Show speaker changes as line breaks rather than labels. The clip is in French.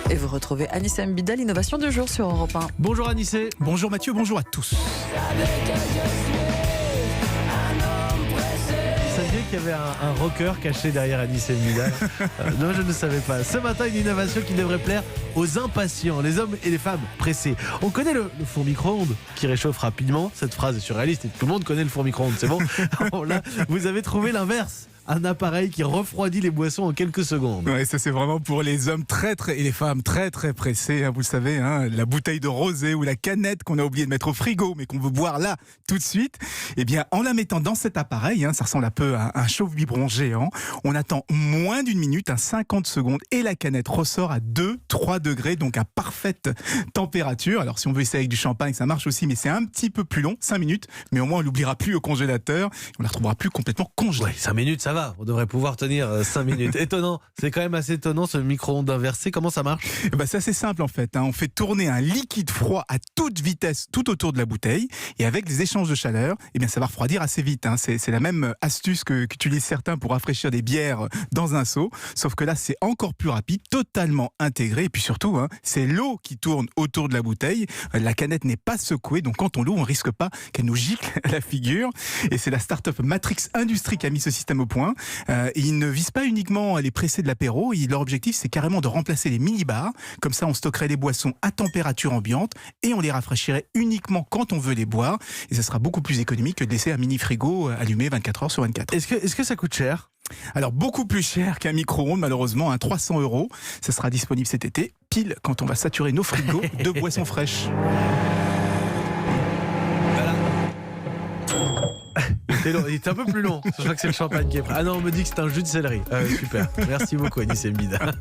Et vous retrouvez Anissé Mbida, l'innovation du jour sur Europe 1.
Bonjour Anissé.
Bonjour Mathieu, bonjour à tous.
Vous saviez qu'il y avait un rocker caché derrière Anissé Mbida? Non, je ne savais pas. Ce matin, une innovation qui devrait plaire aux impatients, les hommes et les femmes pressés. On connaît le four micro-ondes qui réchauffe rapidement. Cette phrase est surréaliste et tout le monde connaît le four micro-ondes, c'est bon? Là, vous avez trouvé l'inverse. Un appareil qui refroidit les boissons en quelques secondes.
Ouais, ça c'est vraiment pour les hommes et les femmes très pressés, hein, vous le savez, hein, la bouteille de rosé ou la canette qu'on a oublié de mettre au frigo mais qu'on veut boire là tout de suite. Eh bien, en la mettant dans cet appareil, hein, ça ressemble un peu à un chauffe-biberon géant, on attend moins d'une minute, 50 secondes, et la canette ressort à 2-3 degrés, donc à parfaite température. Alors si on veut essayer avec du champagne, ça marche aussi, mais c'est un petit peu plus long, 5 minutes, mais au moins on l'oubliera plus au congélateur, on la retrouvera plus complètement congelée.
Ouais, 5 minutes, ça va. On devrait pouvoir tenir 5 minutes. Étonnant, c'est quand même assez étonnant ce micro-ondes inversé. Comment ça marche?
C'est assez simple en fait, hein. On fait tourner un liquide froid à toute vitesse tout autour de la bouteille, et avec des échanges de chaleur, ça va refroidir assez vite, hein. C'est la même astuce qu'utilisent certains pour rafraîchir des bières dans un seau, sauf que là c'est encore plus rapide, totalement intégré, et puis surtout, hein, c'est l'eau qui tourne autour de la bouteille. La canette n'est pas secouée, donc quand on l'ouvre, on risque pas qu'elle nous gicle la figure. Et c'est la start-up Matrix Industrie qui a mis ce système au point. Et ils ne visent pas uniquement les pressés de l'apéro, leur objectif c'est carrément de remplacer les mini-bars. Comme ça on stockerait les boissons à température ambiante et on les rafraîchirait uniquement quand on veut les boire, et ça sera beaucoup plus économique que de laisser un mini-frigo allumé 24 heures sur 24.
Est-ce que ça coûte cher?
Alors beaucoup plus cher qu'un micro-ondes malheureusement, 300 €. Ça sera disponible cet été, pile quand on va saturer nos frigos de boissons fraîches.
Il est un peu plus long. Je crois que c'est le champagne qui est prêt. Ah non, on me dit que c'est un jus de céleri. Super. Merci beaucoup Anissé Mbida.